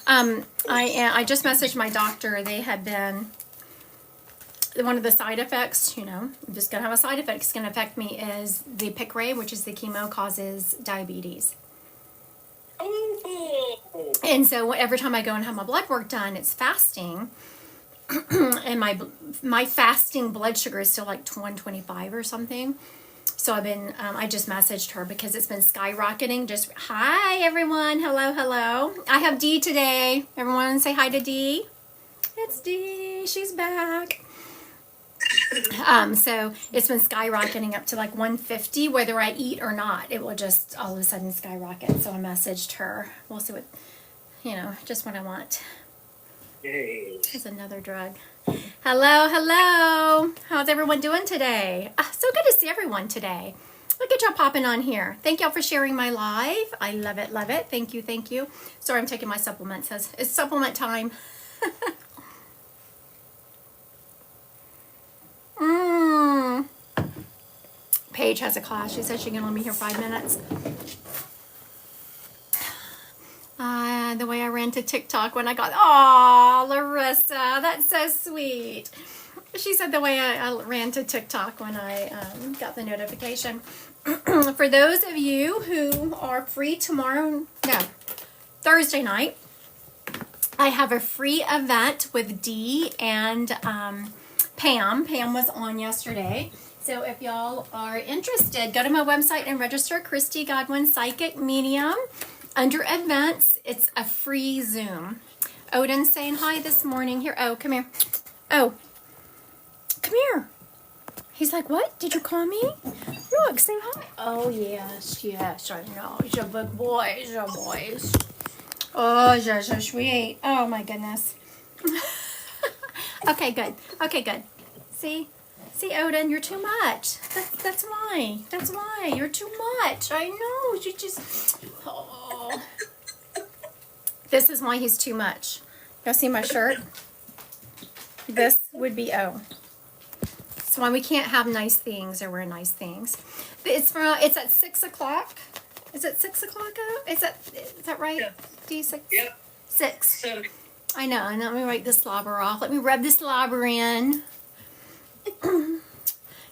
I just messaged my doctor. They had been, one of the side effects, I'm just going to have a side effect. It's going to affect me is the Piqray, which is the chemo, causes diabetes. And so every time I go and have my blood work done, it's fasting. And my fasting blood sugar is still like 125 or something. So I just messaged her because it's been skyrocketing. Just, hi everyone. Hello. I have Dee today. Everyone say hi to Dee. It's Dee. She's back. So it's been skyrocketing up to like 150, whether I eat or not. It will just all of a sudden skyrocket. So I messaged her. We'll see what, just what I want. Yay. Here's another drug. Hello. How's everyone doing today? So good to see everyone today. Look at y'all popping on here. Thank y'all for sharing my live. I love it. Thank you. Sorry, I'm taking my supplements. It's supplement time. Paige has a class. She said she can let me here 5 minutes. The way I ran to TikTok when I got, Larissa, that's so sweet. She said the way I ran to TikTok when I got the notification. For those of you who are free Thursday night, I have a free event with Dee and Pam. Pam was on yesterday. So if y'all are interested, go to my website and register, Christy Godwin Psychic Medium. Under events, it's a free Zoom. Odin's saying hi this morning. Here, come here. Come here. He's like, what? Did you call me? Look, say hi. Oh, yes, I know. He's a big boy. He's a boy. Oh, you're so sweet. Oh, my goodness. Okay, good. See, Odin, you're too much. That's why. You're too much. I know. You just... Oh. This is why he's too much. Y'all see my shirt? This would be O. That's why we can't have nice things or wear nice things. It's at 6 o'clock. Is it 6 o'clock O? Is that right? Yeah. D6? Yeah. 6. 7. I know. And let me wipe the slobber off. Let me rub the slobber in.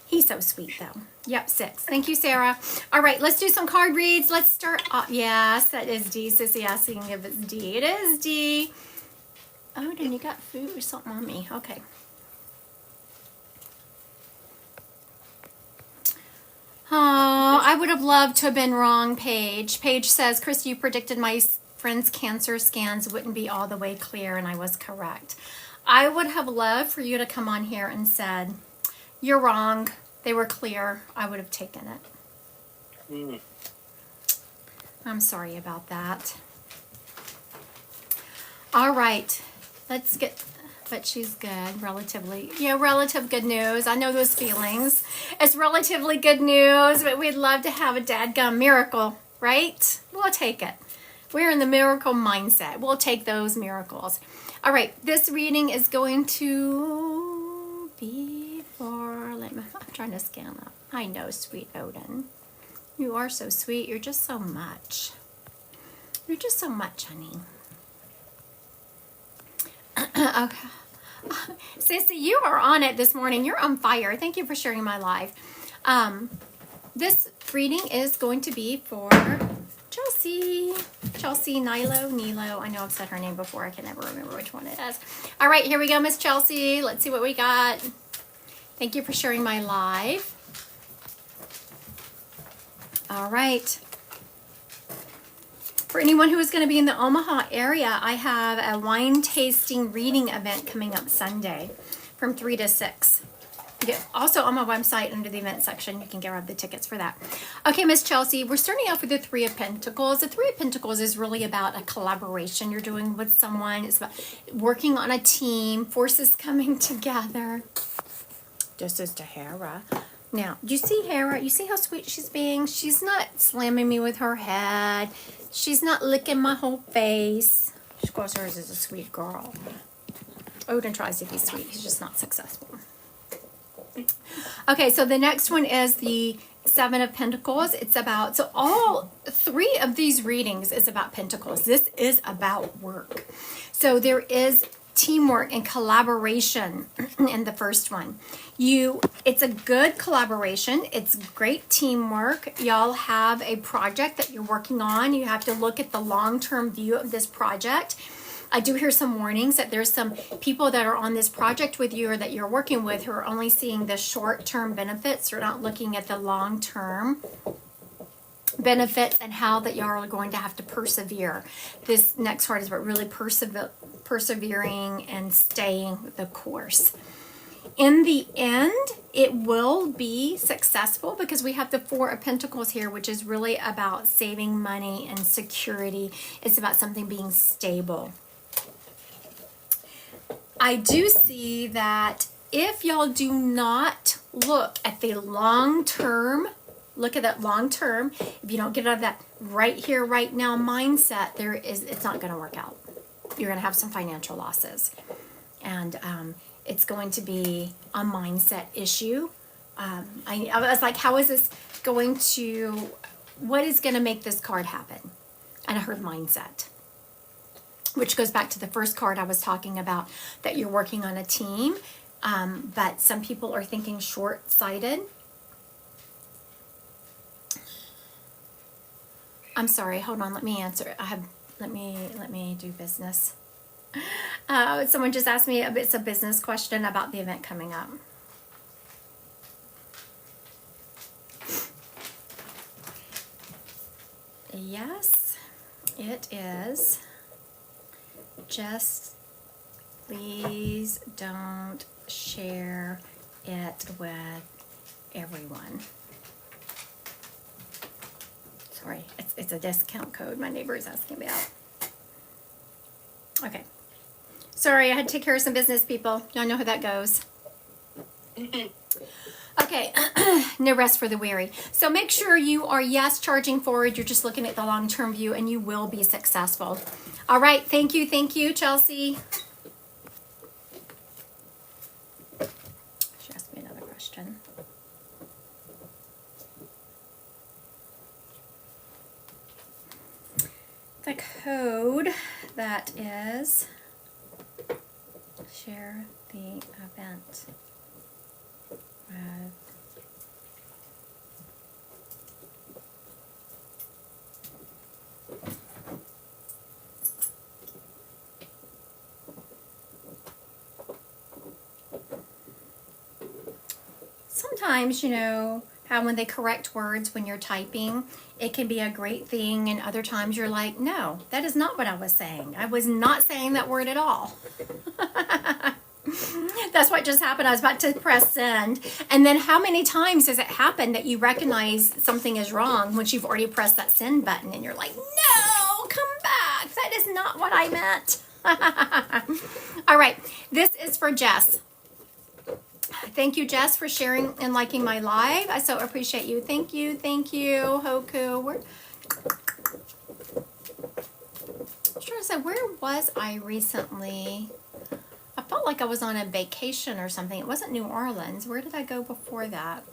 He's so sweet, though. Yep, 6. Thank you, Sarah. All right, let's do some card reads. Let's start off. Yes, that is D. Sissy asking if it's D. It is D. Oh, then you got food or something on me. Okay. Oh, I would have loved to have been wrong, Paige. Paige says, Christy, you predicted my friend's cancer scans wouldn't be all the way clear, and I was correct. I would have loved for you to come on here and said, you're wrong. They were clear. I would have taken it. I'm sorry about that. All right. Let's get... But she's good, relatively. Relative good news. I know those feelings. It's relatively good news, but we'd love to have a dadgum miracle, right? We'll take it. We're in the miracle mindset. We'll take those miracles. All right, this reading is going to be for... I'm trying to scan up. I know, sweet Odin. You are so sweet. You're just so much. You're just so much, honey. Okay. Sissy, you are on it this morning. You're on fire. Thank you for sharing my live. This reading is going to be for Chelsea. Chelsea Nilo. I know I've said her name before. I can never remember which one it is. All right, here we go, Miss Chelsea. Let's see what we got. Thank you for sharing my live. All right. For anyone who is going to be in the Omaha area, I have a wine tasting reading event coming up Sunday from 3 to 6. Also on my website under the event section, you can grab the tickets for that. Okay, Miss Chelsea, we're starting off with the 3 of Pentacles. The 3 of Pentacles is really about a collaboration you're doing with someone. It's about working on a team, forces coming together. This is to Hera. Now, do you see Hera? You see how sweet she's being? She's not slamming me with her head. She's not licking my whole face. Of course, hers is a sweet girl. Odin tries to be sweet. He's just not successful. Okay, so the next one is the Seven of Pentacles. It's about, so all three of these readings is about Pentacles. This is about work. So there is teamwork and collaboration in the first one. It's a good collaboration. It's great teamwork. Y'all have a project that you're working on. You have to look at the long-term view of this project. I do hear some warnings that there's some people that are on this project with you or that you're working with who are only seeing the short-term benefits. They're not looking at the long-term benefits and how that y'all are going to have to persevere. This next part is about really persevering and staying the course. In the end, it will be successful because we have the Four of Pentacles here, which is really about saving money and security. It's about something being stable. I do see that if y'all do not look at the long term, look at that long term, if you don't get out of that right here, right now mindset, it's not going to work out. You're going to have some financial losses. And it's going to be a mindset issue. I was like, how is this going to, what is going to make this card happen? And I heard mindset, which goes back to the first card I was talking about, that you're working on a team, but some people are thinking short-sighted. I'm sorry, hold on, let me answer. Let me do business. Someone just asked me, it's a business question about the event coming up. Yes, it is. Just please don't share it with everyone. Sorry, it's a discount code my neighbor is asking me about. Okay. Sorry, I had to take care of some business people. Y'all know how that goes. Okay, no rest for the weary. So make sure you are, yes, charging forward. You're just looking at the long-term view and you will be successful. All right, thank you, Chelsea. She asked me another question. The code that is share the event with sometimes, you know, how when they correct words when you're typing, it can be a great thing, and other times you're like, no, that is not what I was saying. I was not saying that word at all. That's what just happened. I was about to press send. And then how many times does it happen that you recognize something is wrong once you've already pressed that send button and you're like, no, come back. That is not what I meant. All right. This is for Jess. Thank you, Jess, for sharing and liking my live. I so appreciate you. Thank you, Hoku. Where was I recently? I felt like I was on a vacation or something. It wasn't New Orleans. Where did I go before that?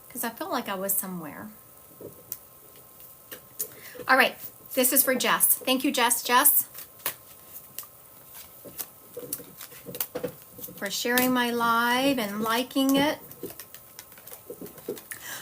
Because I felt like I was somewhere. All right, this is for Jess. Thank you, Jess. For sharing my live and liking it.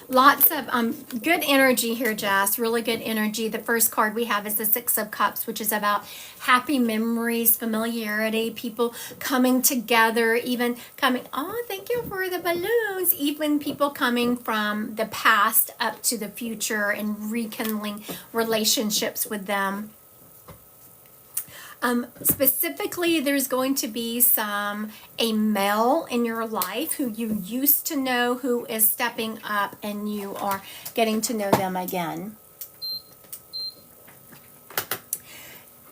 Lots of good energy here, Jess. Really good energy. The first card we have is the Six of Cups, which is about happy memories, familiarity, people coming together, even coming, oh, thank you for the balloons, even people coming from the past up to the future and rekindling relationships with them. Specifically, there's going to be a male in your life who you used to know who is stepping up and you are getting to know them again.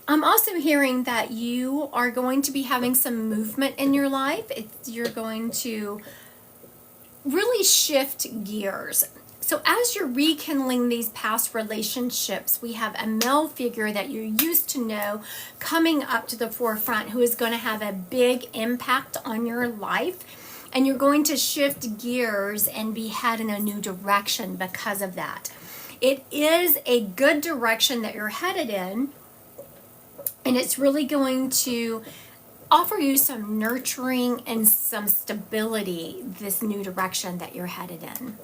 I'm also hearing that you are going to be having some movement in your life. You're going to really shift gears. So as you're rekindling these past relationships, we have a male figure that you used to know coming up to the forefront who is going to have a big impact on your life. And you're going to shift gears and be head in a new direction because of that. It is a good direction that you're headed in, and it's really going to offer you some nurturing and some stability, this new direction that you're headed in.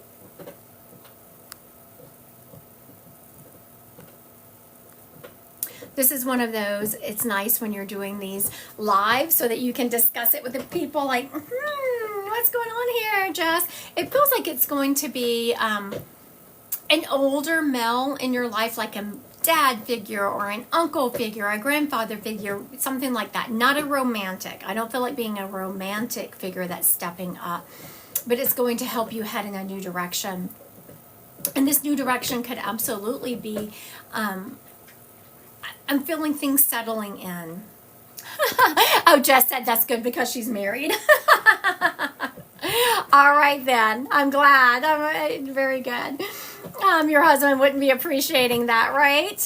This is one of those, it's nice when you're doing these live so that you can discuss it with the people like, what's going on here, Jess? It feels like it's going to be an older male in your life, like a dad figure or an uncle figure, a grandfather figure, something like that. Not a romantic. I don't feel like being a romantic figure that's stepping up, but it's going to help you head in a new direction. And this new direction could absolutely be, I'm feeling things settling in. Oh, Jess said that's good because she's married. All right then. I'm glad. I'm very good. Your husband wouldn't be appreciating that, right?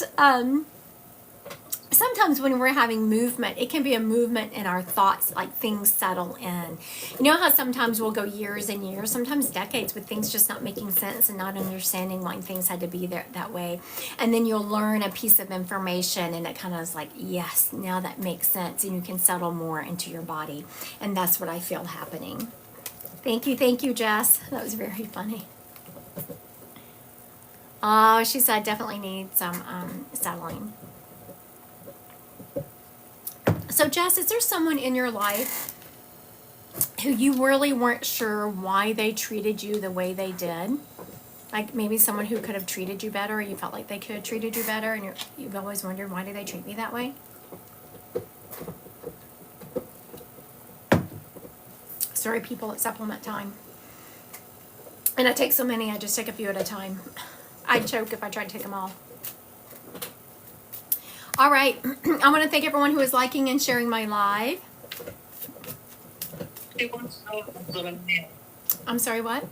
Sometimes when we're having movement, it can be a movement in our thoughts, like things settle in. You know how sometimes we'll go years and years, sometimes decades, with things just not making sense and not understanding why things had to be there that way. And then you'll learn a piece of information and it kind of is like, yes, now that makes sense, and you can settle more into your body. And that's what I feel happening. Thank you, Jess. That was very funny. Oh, she said definitely need some settling. So Jess, is there someone in your life who you really weren't sure why they treated you the way they did? Like maybe someone who could have treated you better, or you felt like they could have treated you better, and you've always wondered, why do they treat me that way? Sorry, people, it's supplement time. And I take so many, I just take a few at a time. I'd choke if I tried to take them all. All right, I want to thank everyone who is liking and sharing my live. I'm sorry, what?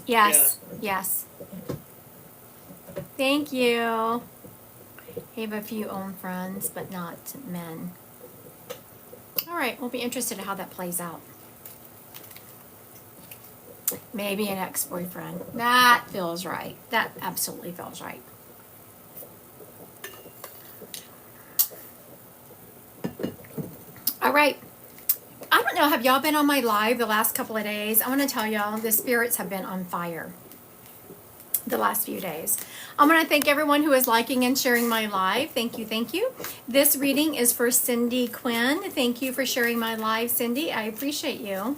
Yes. Thank you. I have a few own friends, but not men. All right, we'll be interested in how that plays out. Maybe an ex-boyfriend. That feels right. That absolutely feels right. All right. I don't know, have y'all been on my live the last couple of days? I want to tell y'all, the spirits have been on fire the last few days. I want to thank everyone who is liking and sharing my live. Thank you. This reading is for Cindy Quinn. Thank you for sharing my live, Cindy. I appreciate you.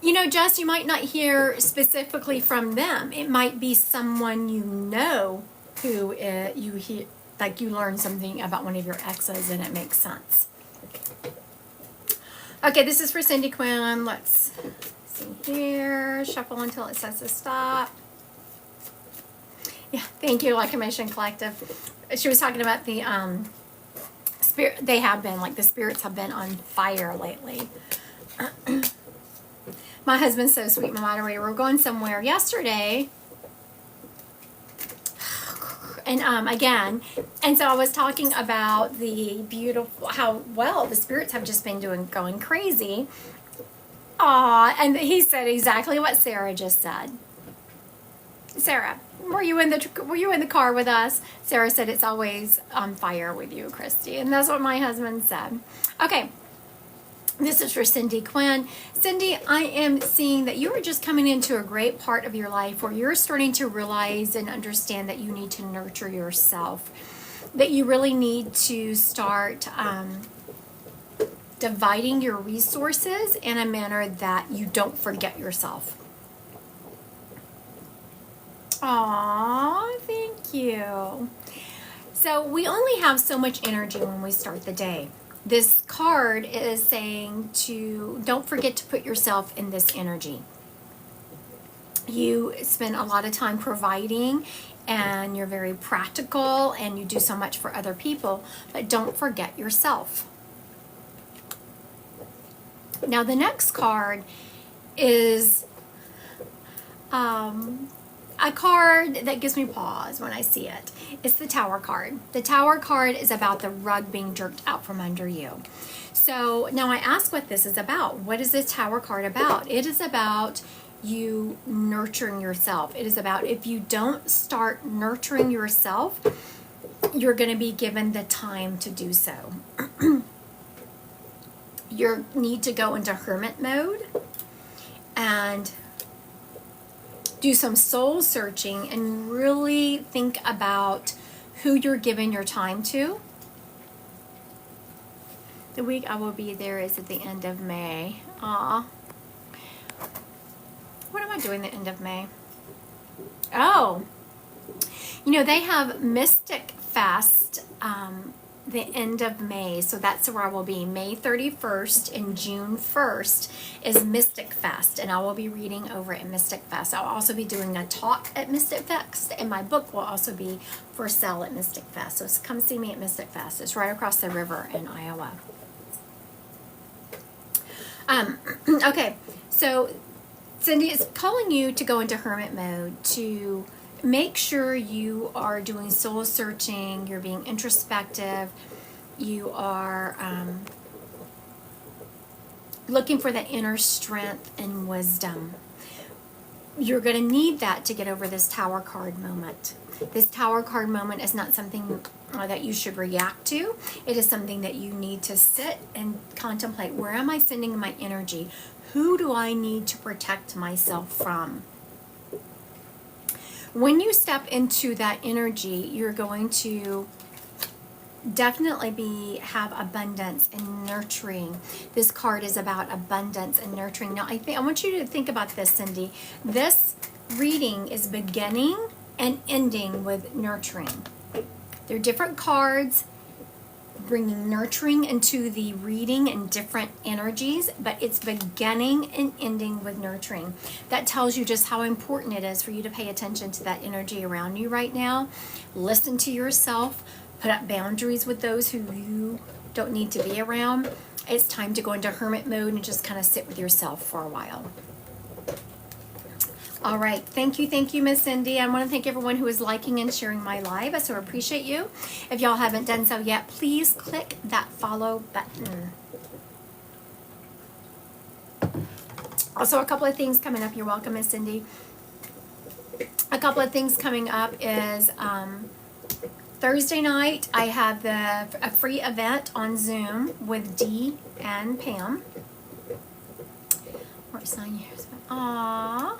You know, Jess, you might not hear specifically from them. It might be someone you know who you hear, like you learn something about one of your exes and it makes sense. Okay, this is for Cindy Quinn. Let's see here. Shuffle until it says to stop. Yeah, thank you, Acclamation Collective. She was talking about the spirit. They have been, like the spirits have been on fire lately. My husband's so sweet, my moderator. We were going somewhere yesterday. And again, and so I was talking about the beautiful, how well the spirits have just been going crazy. And he said exactly what Sarah just said. Sarah, were you in the car with us? Sarah said it's always on fire with you, Christy, and that's what my husband said. Okay. This is for Cindy Quinn. Cindy, I am seeing that you are just coming into a great part of your life where you're starting to realize and understand that you need to nurture yourself, that you really need to start dividing your resources in a manner that you don't forget yourself. Aw, thank you. So we only have so much energy when we start the day. This card is saying don't forget to put yourself in this energy. You spend a lot of time providing and you're very practical and you do so much for other people, but don't forget yourself. Now the next card is a card that gives me pause when I see it. It's the Tower card. The Tower card is about the rug being jerked out from under you. So now I ask what this is about. What is this Tower card about? It is about you nurturing yourself. It is about if you don't start nurturing yourself, you're going to be given the time to do so. You need to go into hermit mode and do some soul searching and really think about who you're giving your time to. The week I will be there is at the end of May. Aw. What am I doing the end of May? Oh, you know, they have Mystic Fest the end of May, so that's where I will be. May 31st and June 1st is Mystic Fest, and I will be reading over at Mystic Fest. I'll also be doing a talk at Mystic Fest, and my book will also be for sale at Mystic Fest. So come see me at Mystic Fest. It's right across the river in Iowa. Okay, so Cindy is calling you to go into hermit mode, to make sure you are doing soul searching, you're being introspective, you are looking for that inner strength and wisdom. You're going to need that to get over this Tower card moment. This Tower card moment is not something that you should react to. It is something that you need to sit and contemplate. Where am I sending my energy? Who do I need to protect myself from? When you step into that energy, you're going to definitely have abundance and nurturing. This card is about abundance and nurturing. Now, I want you to think about this, Cindy. This reading is beginning and ending with nurturing. They're different cards, bringing nurturing into the reading and different energies, but it's beginning and ending with nurturing. That tells you just how important it is for you to pay attention to that energy around you right now. Listen to yourself, put up boundaries with those who you don't need to be around. It's time to go into hermit mode and just kind of sit with yourself for a while. All right. Thank you, Miss Cindy. I want to thank everyone who is liking and sharing my live. I so appreciate you. If y'all haven't done so yet, please click that follow button. Also, a couple of things coming up. You're welcome, Miss Cindy. A couple of things coming up is Thursday night, I have a free event on Zoom with Dee and Pam. Where's 9 years? Aww.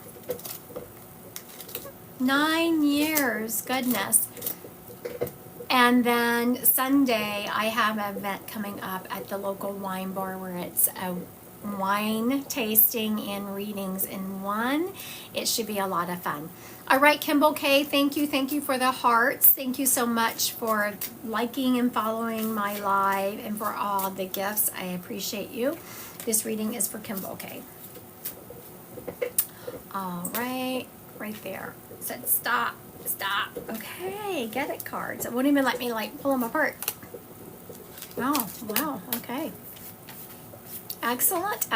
9 years, goodness. And then Sunday, I have an event coming up at the local wine bar where it's a wine tasting and readings in one. It should be a lot of fun. All right, Kimball K, thank you for the hearts. Thank you so much for liking and following my live and for all the gifts. I appreciate you. This reading is for Kimball K. All right, right there. It said stop. Okay, get it cards. It wouldn't even let me pull them apart. Oh, wow, okay. Excellent.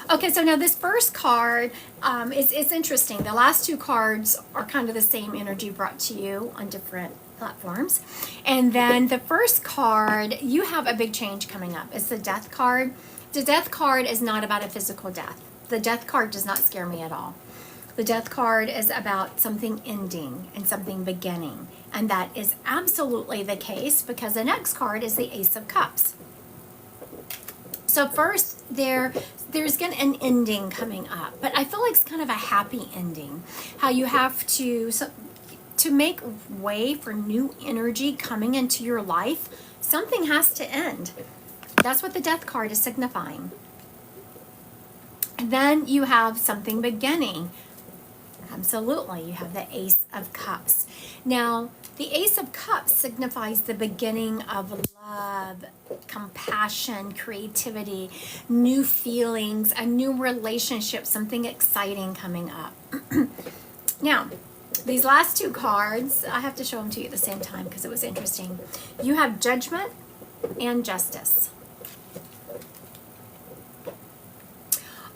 Okay, so now this first card, it's interesting. The last two cards are kind of the same energy brought to you on different platforms. And then the first card, you have a big change coming up. It's the Death card. The Death card is not about a physical death. The Death card does not scare me at all. The Death card is about something ending and something beginning. And that is absolutely the case because the next card is the Ace of Cups. So first, there's an ending coming up, but I feel like it's kind of a happy ending. How you have to make way for new energy coming into your life, something has to end. That's what the Death card is signifying. And then you have something beginning. Absolutely, you have the Ace of Cups. Now, the Ace of Cups signifies the beginning of love, compassion, creativity, new feelings, a new relationship, something exciting coming up. Now, these last two cards, I have to show them to you at the same time because it was interesting. You have Judgment and Justice.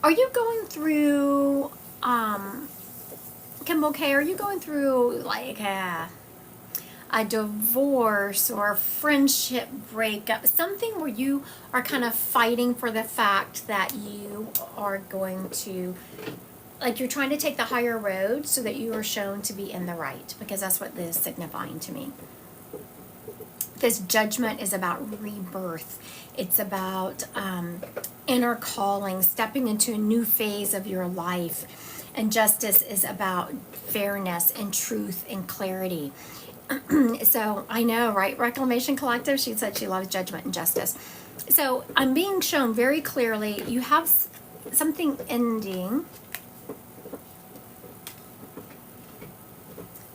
Are you going through Kim, okay, are you going through like a divorce or a friendship breakup, something where you are kind of fighting for the fact that you are going to, like you're trying to take the higher road so that you are shown to be in the right, because that's what this is signifying to me. This judgment is about rebirth. It's about inner calling, stepping into a new phase of your life. And justice is about fairness and truth and clarity. So I know, right? Reclamation Collective, she said she loves judgment and justice. So I'm being shown very clearly you have something ending.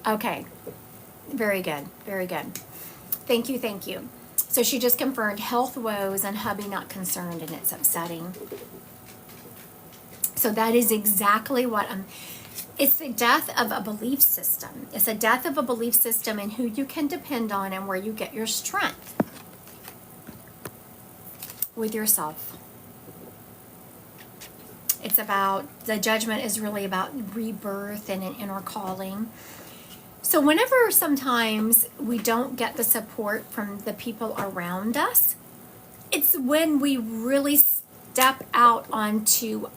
Okay. Very good. Very good. Thank you. Thank you. So she just confirmed health woes and hubby not concerned, and it's upsetting. So that is exactly what it's the death of a belief system. It's a death of a belief system and who you can depend on and where you get your strength with yourself. It's about, the judgment is really about rebirth and an inner calling. So whenever sometimes we don't get the support from the people around us, it's when we really step out onto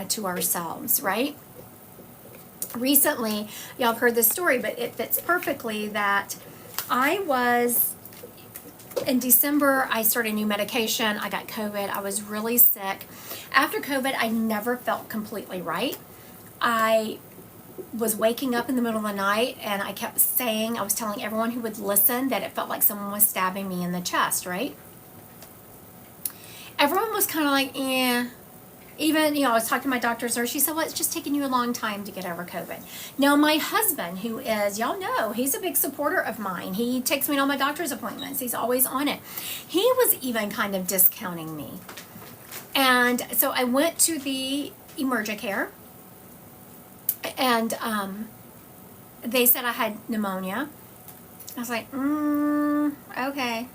to ourselves, right? Recently, y'all have heard this story, but it fits perfectly that I was, in December, I started a new medication. I got COVID. I was really sick. After COVID, I never felt completely right. I was waking up in the middle of the night and I kept saying, I was telling everyone who would listen that it felt like someone was stabbing me in the chest, right? Everyone was kind of like, eh. Even, I was talking to my doctor's nurse. She said, well, it's just taking you a long time to get over COVID. Now, my husband, who is, y'all know, he's a big supporter of mine. He takes me to all my doctor's appointments. He's always on it. He was even kind of discounting me. And so I went to the Emergicare. And they said I had pneumonia. I was like, okay.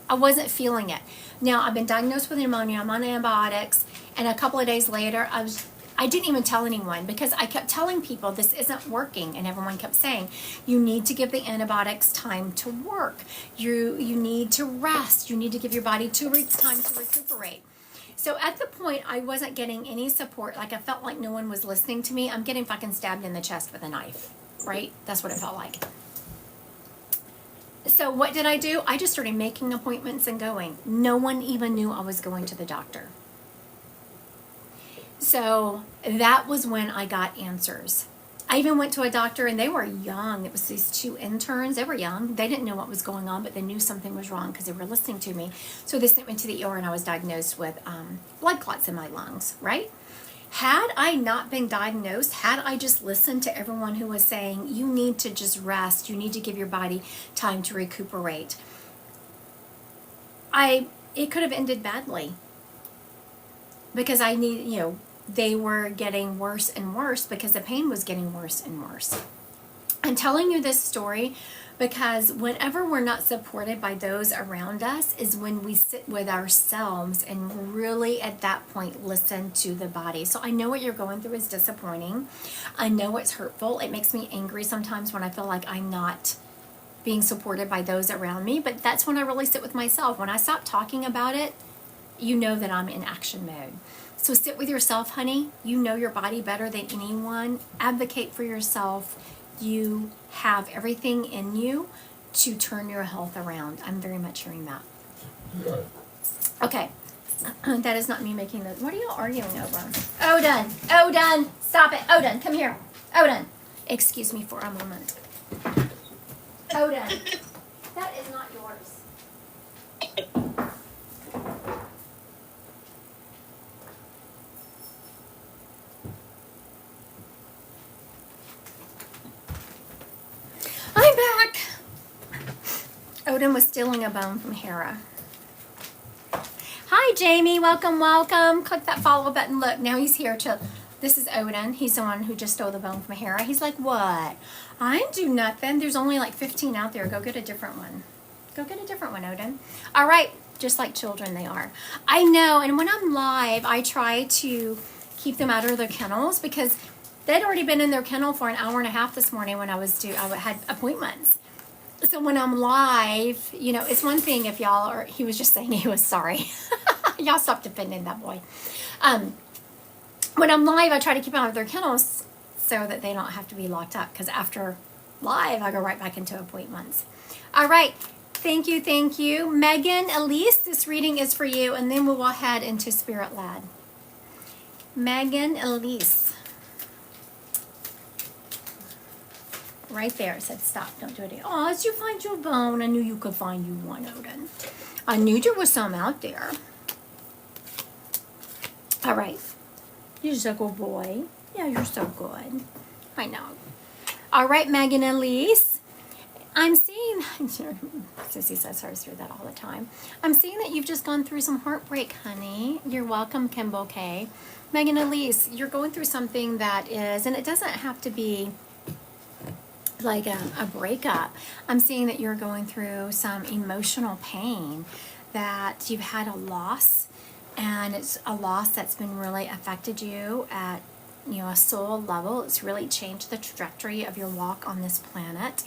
I wasn't feeling it. Now, I've been diagnosed with pneumonia. I'm on antibiotics. And a couple of days later, I didn't even tell anyone because I kept telling people this isn't working. And everyone kept saying, you need to give the antibiotics time to work. You need to rest. You need to give your body time to recuperate. So at the point, I wasn't getting any support. Like I felt like no one was listening to me. I'm getting fucking stabbed in the chest with a knife, right? That's what it felt like. So what did I do? I just started making appointments and going. No one even knew I was going to the doctor. So that was when I got answers. I even went to a doctor and they were young. It was these two interns. They were young. They didn't know what was going on, but they knew something was wrong because they were listening to me. So they sent me to the ER and I was diagnosed with blood clots in my lungs, right? Had I not been diagnosed, had I just listened to everyone who was saying, you need to just rest, you need to give your body time to recuperate, it could have ended badly. Because they were getting worse and worse because the pain was getting worse and worse. I'm telling you this story because whenever we're not supported by those around us is when we sit with ourselves and really at that point listen to the body. So I know what you're going through is disappointing. I know it's hurtful. It makes me angry sometimes when I feel like I'm not being supported by those around me, but that's when I really sit with myself. When I stop talking about it, you know that I'm in action mode. So sit with yourself, honey. You know your body better than anyone. Advocate for yourself. You have everything in you to turn your health around. I'm very much hearing that. Okay. That is not me making those. What are you arguing over? Odin, stop it. Odin, come here. Odin, excuse me for a moment. Odin, that is not yours. I'm back. Odin was stealing a bone from Hera. Hi, Jamie. Welcome. Click that follow button. Look, now he's here to... This is Odin. He's the one who just stole the bone from Hera. He's like, what? I didn't do nothing. There's only like 15 out there. Go get a different one. Go get a different one, Odin. All right. Just like children they are. I know. And when I'm live, I try to keep them out of their kennels because They'd already been in their kennel for an hour and a half this morning when I had appointments. So when I'm live, you know, it's one thing if y'all are, he was just saying he was sorry. Y'all stop defending that boy. When I'm live, I try to keep out of their kennels so that they don't have to be locked up, because after live, I go right back into appointments. All right. Thank you, thank you. Megan, Elise, this reading is for you, and then we will head into Spirit Led. Megan, Elise. Right there, it said stop, don't do it again. Oh, did you find your bone? I knew you could find you one, Odin. I knew there was some out there. All right. You're such a good boy. Yeah, you're so good. I know. All right, Megan and Elise. I'm seeing, Sissy says hers through that all the time. I'm seeing that you've just gone through some heartbreak, honey. You're welcome, Kimbo K. Megan and Elise, you're going through something that is, and it doesn't have to be like a breakup. I'm seeing that you're going through some emotional pain, that you've had a loss, and it's a loss that's been really affected you at, you know, a soul level. It's really changed the trajectory of your walk on this planet.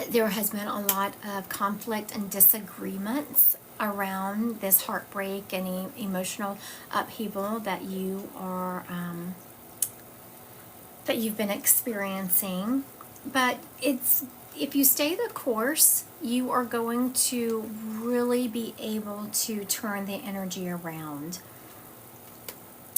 There has been a lot of conflict and disagreements around this heartbreak and emotional upheaval that you are that you've been experiencing. But it's, if you stay the course, you are going to really be able to turn the energy around.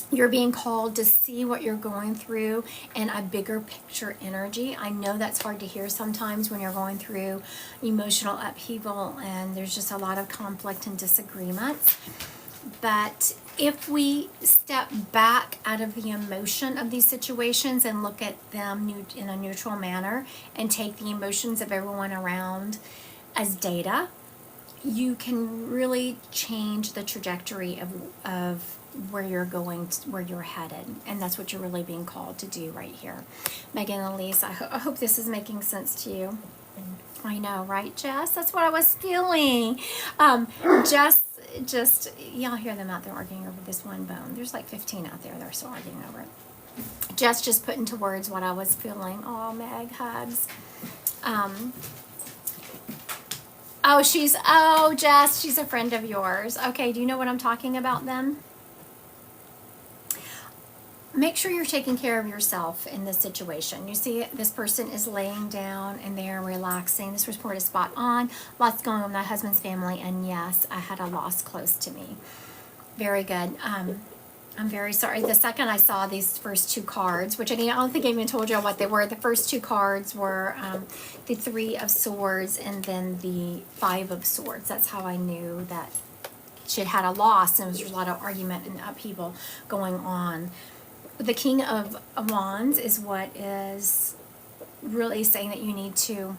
You're being called to see what you're going through in a bigger picture energy. I know that's hard to hear sometimes when you're going through emotional upheaval and there's just a lot of conflict and disagreements. But if we step back out of the emotion of these situations and look at them in a neutral manner and take the emotions of everyone around as data, you can really change the trajectory of where you're going, where you're headed. And that's what you're really being called to do right here. Megan and Elise, I hope this is making sense to you. I know, right, Jess? That's what I was feeling. Just, y'all hear them out there arguing over this one bone. There's like 15 out there that are still arguing over it. Jess just put into words what I was feeling. Oh, Meg, hugs. Jess, she's a friend of yours. Okay, do you know what I'm talking about then? Make sure you're taking care of yourself in this situation. You see, this person is laying down and they're relaxing. This report is spot on. Lots going on with my husband's family, and yes, I had a loss close to me. Very good. I'm very sorry. The second I saw these first two cards, which I don't think I even told you what they were. The first two cards were the Three of Swords and then the Five of Swords. That's how I knew that she had a loss, and there was a lot of argument and upheaval going on. The King of Wands is what is really saying that you need to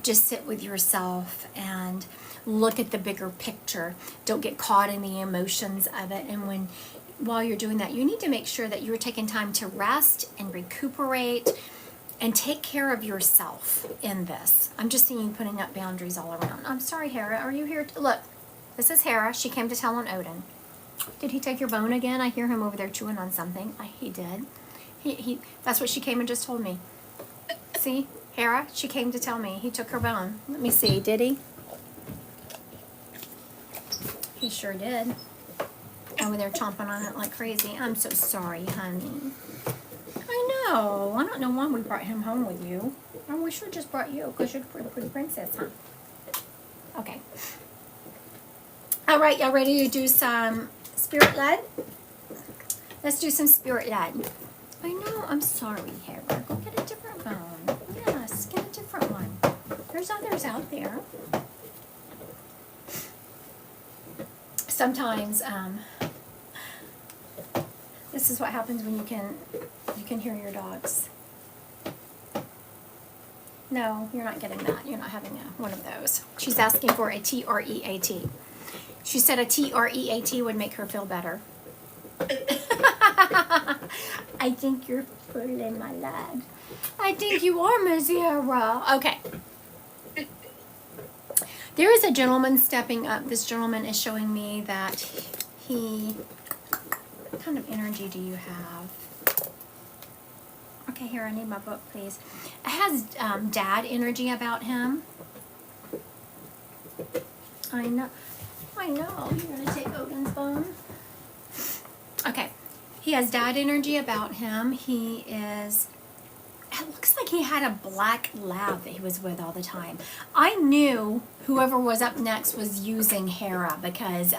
just sit with yourself and look at the bigger picture. Don't get caught in the emotions of it. And while you're doing that, you need to make sure that you're taking time to rest and recuperate and take care of yourself in this. I'm just seeing you putting up boundaries all around. I'm sorry, Hera. Are you here? Look, this is Hera. She came to tell on Odin. Did he take your bone again? I hear him over there chewing on something. He did. He. That's what she came and just told me. See, Hera, she came to tell me he took her bone. Let me see. Did he? He sure did. Over there chomping on it like crazy. I'm so sorry, honey. I know. I don't know why we brought him home with you. Oh, we should have just brought you because you're the pretty princess, huh? Okay. All right, y'all ready to do some Spirit Led? Let's do some Spirit Led. I know, I'm sorry, Hera. Go get a different bone. Yes, get a different one. There's others out there. Sometimes, this is what happens when you can hear your dogs. No, you're not getting that. You're not having one of those. She's asking for a T-R-E-A-T. She said a T-R-E-A-T would make her feel better. I think you're pulling my leg. I think you are, Miss Hera. Okay. There is a gentleman stepping up. This gentleman is showing me that he... kind of energy do you have? Okay, here, I need my book, please. It has dad energy about him. I know. You're going to take Odin's bone. Okay. He has dad energy about him. It looks like he had a black lab that he was with all the time. I knew whoever was up next was using Hera because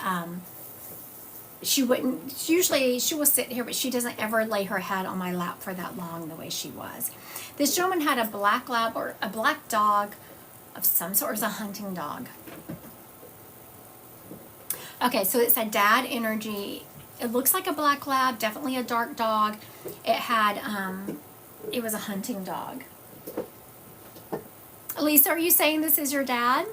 she will sit here, but she doesn't ever lay her head on my lap for that long the way she was. This gentleman had a black lab or a black dog of some sort. It was a hunting dog. Okay, so it's a dad energy. It looks like a black lab, definitely a dark dog. It was a hunting dog. Lisa, are you saying this is your dad?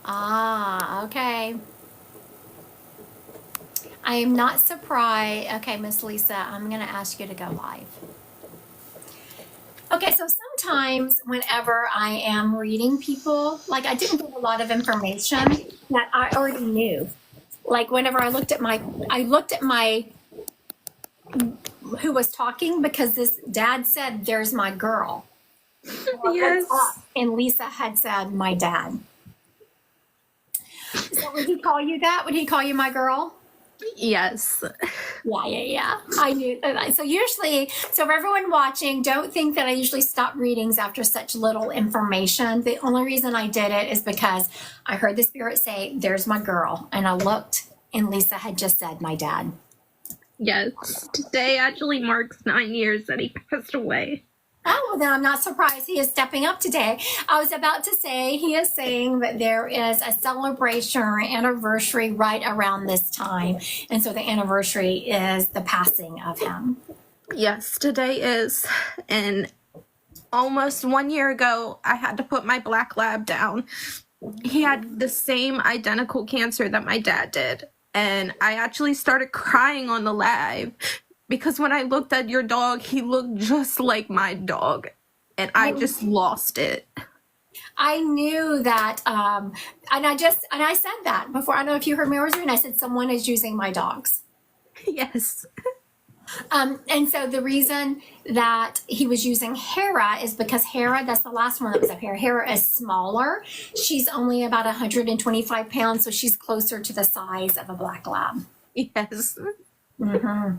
Ah, okay. I am not surprised. Okay, Miss Lisa, I'm going to ask you to go live. Okay, so sometimes whenever I am reading people, like I didn't give a lot of information that I already knew. Like whenever I looked at my who was talking, because this dad said, "There's my girl." Yes. And Lisa had said, "My dad." So would he call you that? Would he call you my girl? Yes. Yeah. I knew. So for everyone watching, don't think that I usually stop readings after such little information. The only reason I did it is because I heard the spirit say, "There's my girl." And I looked and Lisa had just said, "My dad." Yes. Today actually marks 9 years that he passed away. Oh, well, then I'm not surprised he is stepping up today. I was about to say, he is saying that there is a celebration or anniversary right around this time. And so the anniversary is the passing of him. Yes, today is. And almost 1 year ago, I had to put my black lab down. He had the same identical cancer that my dad did. And I actually started crying on the live because when I looked at your dog, he looked just like my dog. And I just lost it. I knew that, and I said that before. I don't know if you heard me, and I said, someone is using my dogs. Yes. And so the reason that he was using Hera is because Hera, that's the last one that was up here. Hera is smaller. She's only about 125 pounds, so she's closer to the size of a black lab. Yes. Mm-hmm.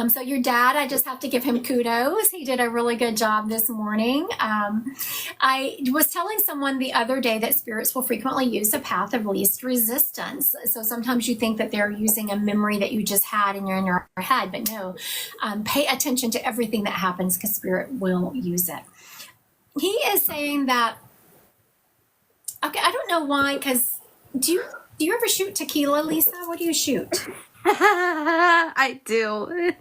So your dad, I just have to give him kudos. He did a really good job this morning. I was telling someone the other day that spirits will frequently use the path of least resistance. So sometimes you think that they're using a memory that you just had and you're in your head, but no, pay attention to everything that happens because spirit will use it. He is saying that, okay, I don't know why, because do you ever shoot tequila, Lisa? What do you shoot? I do.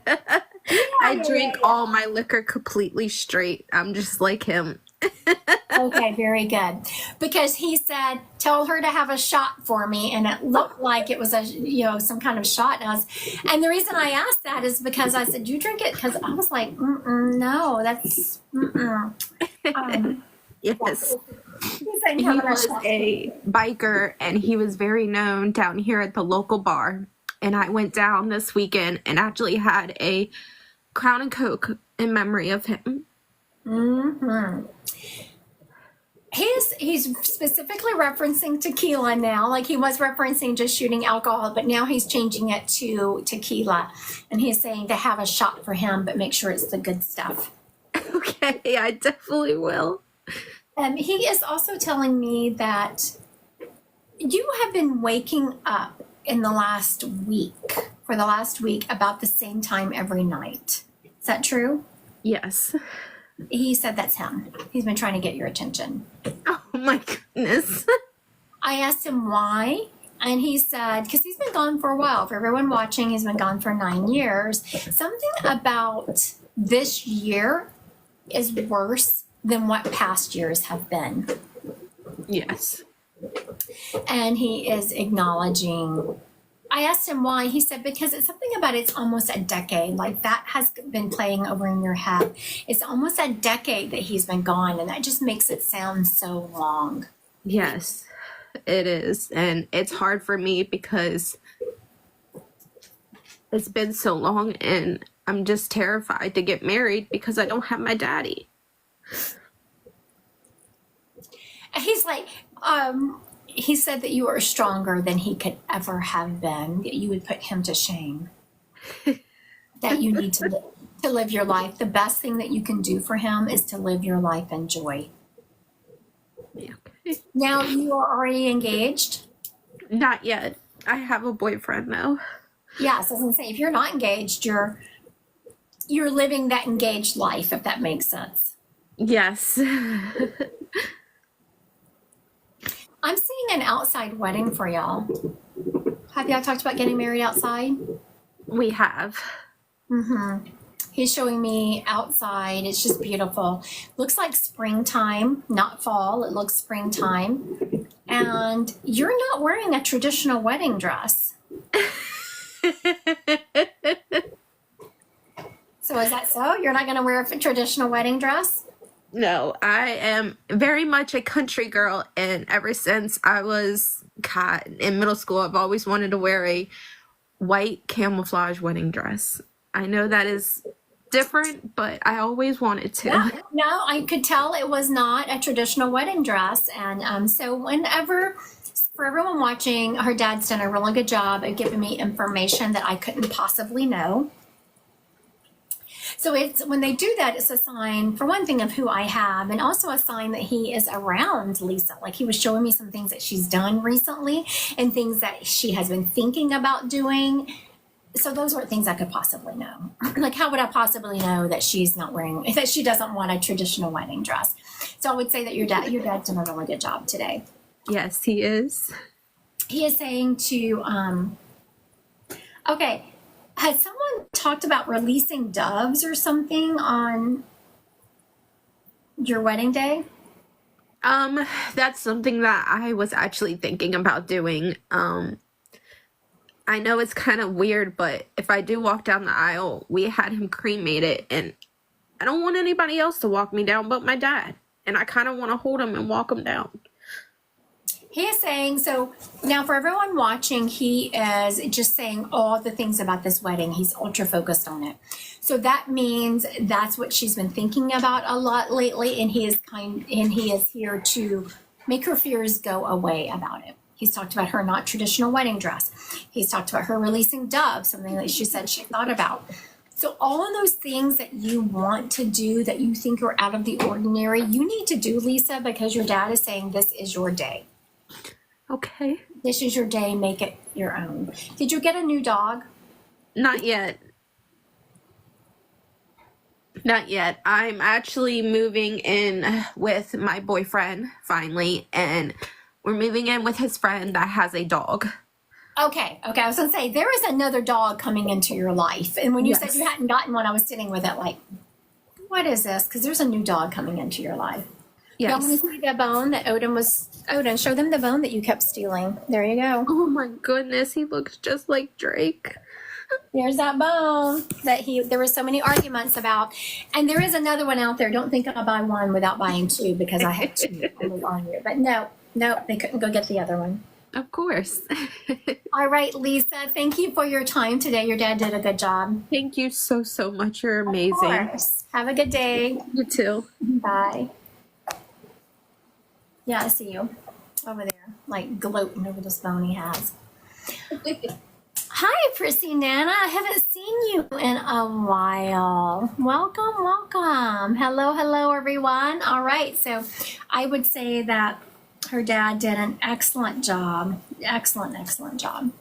I drink all my liquor completely straight. I'm just like him. Okay, very good. Because he said, tell her to have a shot for me. And it looked like it was some kind of shot. And the reason I asked that is because I said, you drink it? Because I was like, no, that's, Yes. He was a biker and he was very known down here at the local bar. And I went down this weekend and actually had a Crown and Coke in memory of him. Mm-hmm. He's specifically referencing tequila now, like he was referencing just shooting alcohol, but now he's changing it to tequila. And he's saying to have a shot for him, but make sure it's the good stuff. Okay, I definitely will. He is also telling me that you have been waking up for the last week, about the same time every night. Is that true? Yes. He said that's him. He's been trying to get your attention. Oh my goodness. I asked him why, and he said, because he's been gone for a while. For everyone watching, he's been gone for 9 years. Something about this year is worse than what past years have been. Yes. And he is acknowledging. I asked him why. He said, because it's something about it's almost a decade. Like that has been playing over in your head. It's almost a decade that he's been gone. And that just makes it sound so long. Yes, it is. And it's hard for me because it's been so long and I'm just terrified to get married because I don't have my daddy. He's like, he said that you are stronger than he could ever have been, that you would put him to shame, that you need to live your life. The best thing that you can do for him is to live your life in joy. Yeah, okay. Now, you are already engaged? Not yet. I have a boyfriend though. Yes, I was going to say, if you're not engaged, you're living that engaged life, if that makes sense. Yes. I'm seeing an outside wedding for y'all. Have y'all talked about getting married outside? We have. Mm-hmm. He's showing me outside. It's just beautiful. Looks like springtime, not fall. It looks springtime. And you're not wearing a traditional wedding dress. So is that so? You're not going to wear a traditional wedding dress? No, I am very much a country girl, and ever since I was in middle school, I've always wanted to wear a white camouflage wedding dress. I know that is different, but I always wanted to. Yeah. No, I could tell it was not a traditional wedding dress. And so whenever, for everyone watching, her dad's done a really good job of giving me information that I couldn't possibly know. So it's when they do that, it's a sign, for one thing, of who I have, and also a sign that he is around Lisa. Like, he was showing me some things that she's done recently and things that she has been thinking about doing. So those weren't things I could possibly know. Like, how would I possibly know that she's not wearing, that she doesn't want a traditional wedding dress? So I would say that your dad's done a really good job today. Yes, he is. He is saying to, okay, had someone talked about releasing doves or something on your wedding day? That's something that I was actually thinking about doing. I know it's kind of weird, but if I do walk down the aisle, we had him cremated, and I don't want anybody else to walk me down but my dad. And I kind of want to hold him and walk him down. He is saying, so now for everyone watching, he is just saying all the things about this wedding. He's ultra focused on it. So that means that's what she's been thinking about a lot lately, and he is here to make her fears go away about it. He's talked about her not traditional wedding dress. He's talked about her releasing doves, something that she said she thought about. So all of those things that you want to do that you think are out of the ordinary, you need to do, Lisa, because your dad is saying this is your day. Okay. This is your day. Make it your own. Did you get a new dog? Not yet. Not yet. I'm actually moving in with my boyfriend finally, and we're moving in with his friend that has a dog. Okay. I was going to say, there is another dog coming into your life. And when you Yes. said you hadn't gotten one, I was sitting with it like, what is this? Because there's a new dog coming into your life. Yes. Y'all want to see the bone that Odin, show them the bone that you kept stealing. There you go. Oh my goodness, he looks just like Drake. There's that bone that there were so many arguments about. And there is another one out there. Don't think I'll buy one without buying two, because I have two on here. But no, they couldn't go get the other one. Of course. All right, Lisa, thank you for your time today. Your dad did a good job. Thank you so much. You're Of amazing. course. Have a good day. You too. Bye. Yeah, I see you over there, like gloating over this bone he has. Hi, Prissy Nana. I haven't seen you in a while. Welcome. Hello, everyone. All right, so I would say that her dad did an excellent job. Excellent job.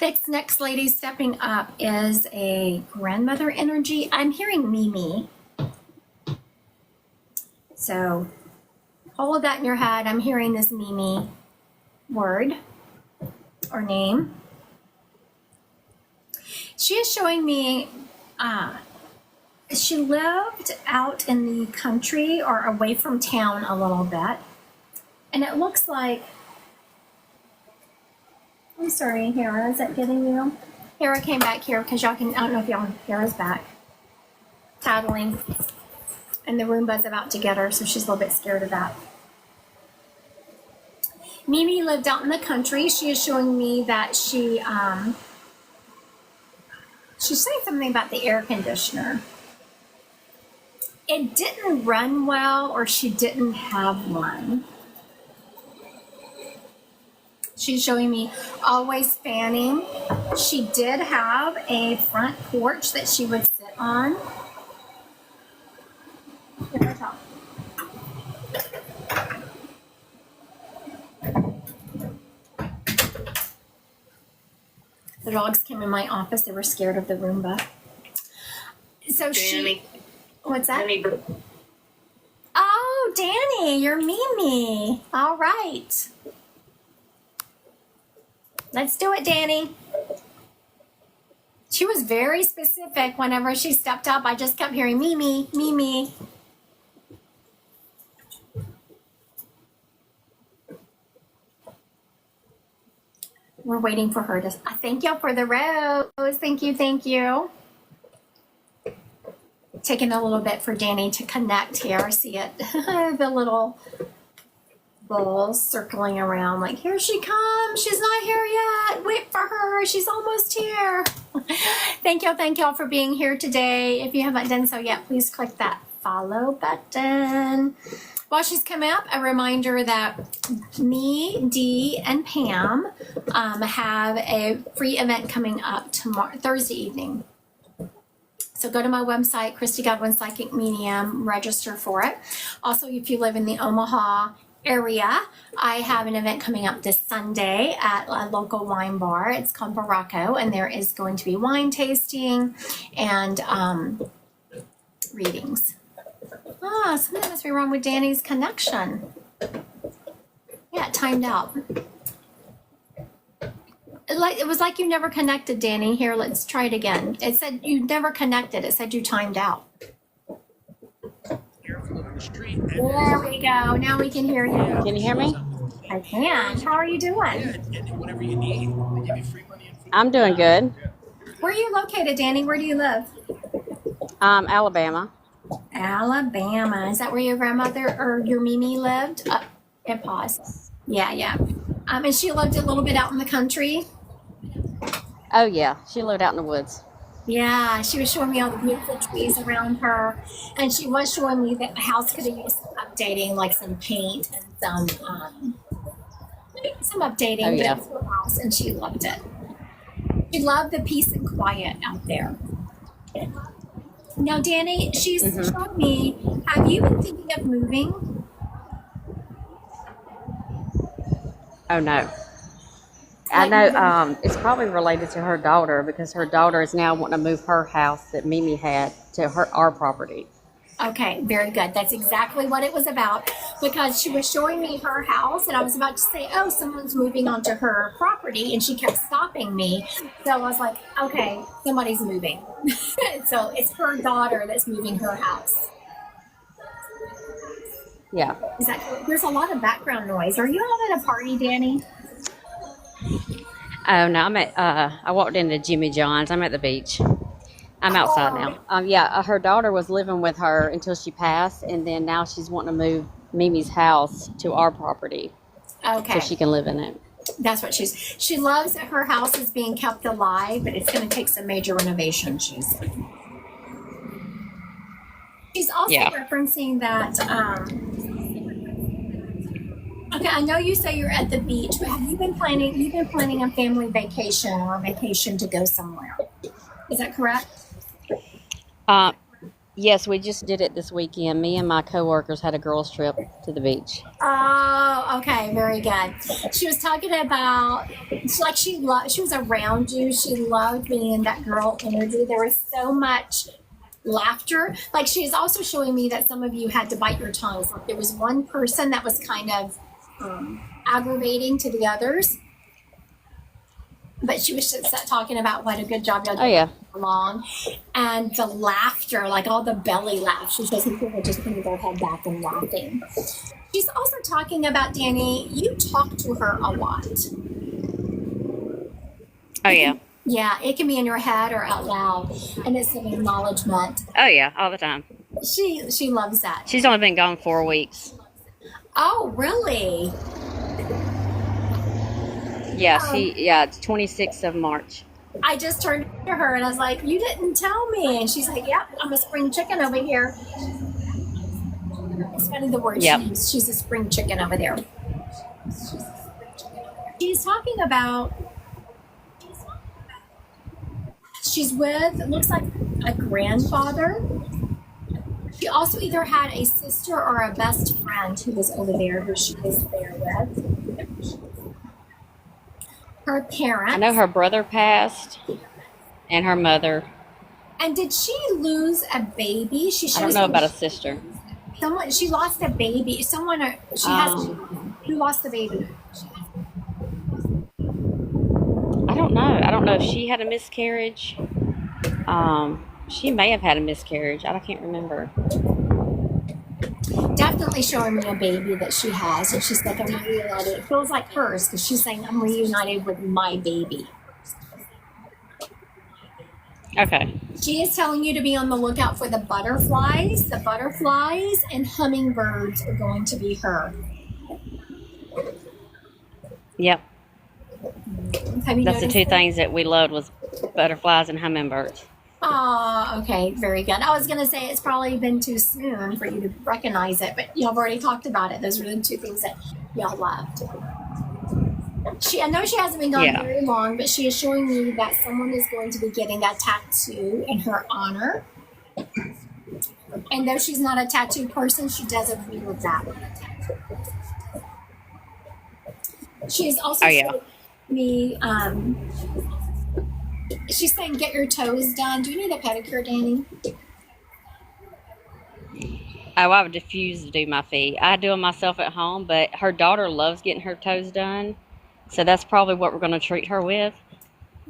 This next lady stepping up is a grandmother energy. I'm hearing Mimi. So hold that in your head. I'm hearing this Mimi word or name. She is showing me she lived out in the country or away from town a little bit. And it looks like, I'm sorry, Hera, is that getting you? Hera came back here because y'all can, I don't know if y'all, Hera's back. Tattling. And the Roomba's about to get her, so she's a little bit scared of that. Mimi lived out in the country. She is showing me that she's saying something about the air conditioner. It didn't run well, or she didn't have one. She's showing me always fanning. She did have a front porch that she would sit on. Give her a talk. The dogs came in my office. They were scared of the Roomba. So Danny. what's that? Danny. Oh, Danny, you're Mimi. All right. Let's do it, Danny. She was very specific whenever she stepped up. I just kept hearing Mimi, Mimi. We're waiting for her to. Thank you for the rose. Thank you, thank you. Taking a little bit for Danny to connect here. See it, the little balls circling around. Like, here she comes. She's not here yet. Wait for her. She's almost here. Thank y'all for being here today. If you haven't done so yet, please click that follow button. While she's coming up, a reminder that me, Dee, and Pam have a free event coming up tomorrow, Thursday evening. So go to my website, Christy Godwin Psychic Medium, register for it. Also, if you live in the Omaha area, I have an event coming up this Sunday at a local wine bar. It's called Baracco, and there is going to be wine tasting and readings. Something must be wrong with Danny's connection. Yeah, it timed out. It was like you never connected, Danny. Here, let's try it again. It said you never connected. It said you timed out. There we go. Now we can hear you. Can you hear me? I can. How are you doing? I'm doing good. Where are you located, Danny? Where do you live? Alabama. Alabama. Is that where your grandmother or your Mimi lived? And pause. Yeah. And she lived a little bit out in the country. Oh yeah, she lived out in the woods. Yeah, she was showing me all the beautiful trees around her, and she was showing me that the house could have used some updating, like some paint and some updating. Oh, yeah. But it was her house, and she loved it. She loved the peace and quiet out there. Now, Danny, she's showing me. Have you been thinking of moving? Oh no. I know it's probably related to her daughter because her daughter is now wanting to move her house that Mimi had to our property. Okay, very good. That's exactly what it was about, because she was showing me her house and I was about to say, oh, someone's moving onto her property, and she kept stopping me. So I was like, okay, somebody's moving. So it's her daughter that's moving her house. Yeah. Is that, there's a lot of background noise. Are you out at a party, Danny? Oh no, I'm at I walked into Jimmy John's. I'm at the beach. I'm outside now. Yeah, her daughter was living with her until she passed, and then now she's wanting to move Mimi's house to our property. Okay. So she can live in it. That's what she loves that her house is being kept alive, but it's going to take some major renovation, she's saying. She's also referencing that, okay, I know you say you're at the beach, but have you been planning a family vacation or a vacation to go somewhere? Is that correct? Yes, we just did it this weekend. Me and my coworkers had a girls' trip to the beach. Oh, okay, very good. She was talking about, like, she was around you. She loved being in that girl energy. There was so much laughter. Like, she's also showing me that some of you had to bite your tongues. Like, there was one person that was kind of aggravating to the others, but she was just talking about what a good job y'all did along, and the laughter, like all the belly laughs. She says people were just putting their head back and laughing. She's also talking about, Danny, you talk to her a lot. Oh yeah. Yeah, it can be in your head or out loud, and it's an acknowledgement. Oh yeah, all the time. She loves that. She's only been gone 4 weeks. Oh, really? Yeah, it's 26th of March. I just turned to her and I was like, "You didn't tell me." And she's like, "Yep, I'm a spring chicken over here." It's funny the word she Yep. used. She's a spring chicken over there. She's talking about. She's with, it looks like a grandfather. She also either had a sister or a best friend who was over there, who she was there with. Her parents. I know her brother passed and her mother. And did she lose a baby? I don't know about a sister. Someone, she lost a baby. Someone, she has, who lost the baby? I don't know. I don't know if she had a miscarriage. She may have had a miscarriage. I can't remember. Definitely showing me a baby that she has. And she's like, I'm reunited. It feels like hers because she's saying, I'm reunited with my baby. Okay. She is telling you to be on the lookout for the butterflies. The butterflies and hummingbirds are going to be her. Yep. Have you That's the noticed two that? things that we loved was butterflies and hummingbirds. Oh, okay. Very good. I was going to say it's probably been too soon for you to recognize it, but y'all have already talked about it. Those were the two things that y'all loved. I know she hasn't been gone very long, but she is showing me that someone is going to be getting a tattoo in her honor. And though she's not a tattoo person, she does agree with that. She is also showing me, she's saying get your toes done. Do you need a pedicure, Danny? Oh, I would refuse to do my feet. I do them myself at home, but her daughter loves getting her toes done. So that's probably what we're going to treat her with.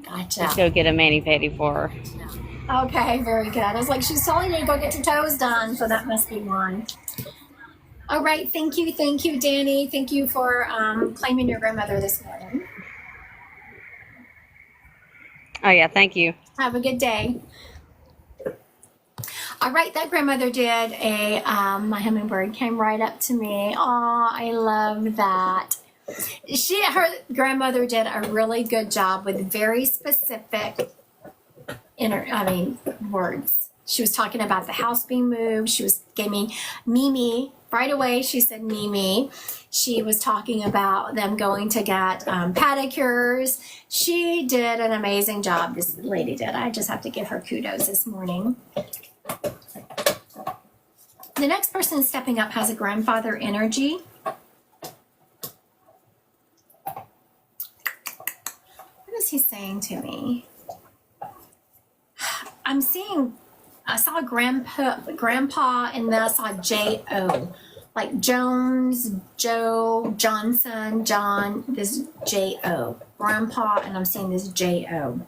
Gotcha. Let's go get a mani-pedi for her. Okay, very good. I was like, she's telling you to go get your toes done, so that must be one. All right, thank you, Danny. Thank you for claiming your grandmother this morning. Oh, yeah, thank you. Have a good day. All right, that grandmother did my hummingbird came right up to me. Oh, I love that. Her grandmother did a really good job with very specific words. She was talking about the house being moved. She gave me Mimi. Right away, she said Mimi. She was talking about them going to get pedicures. She did an amazing job, this lady did. I just have to give her kudos this morning. The next person stepping up has a grandfather energy. What is he saying to me? I saw grandpa, and then I saw J-O. Like Jones, Joe, Johnson, John, this J-O. Grandpa, and I'm seeing this J-O.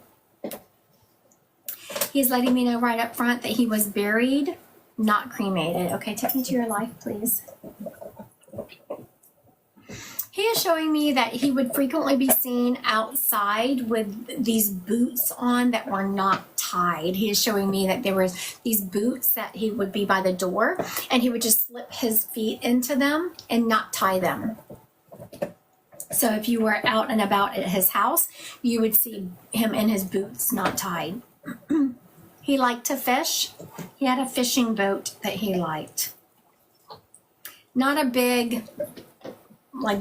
He's letting me know right up front that he was buried, not cremated. Okay, take me to your life, please. He is showing me that he would frequently be seen outside with these boots on that were not tied. He is showing me that there was these boots that he would be by the door and he would just slip his feet into them and not tie them. So if you were out and about at his house, you would see him in his boots not tied. He liked to fish. He had a fishing boat that he liked. Not a big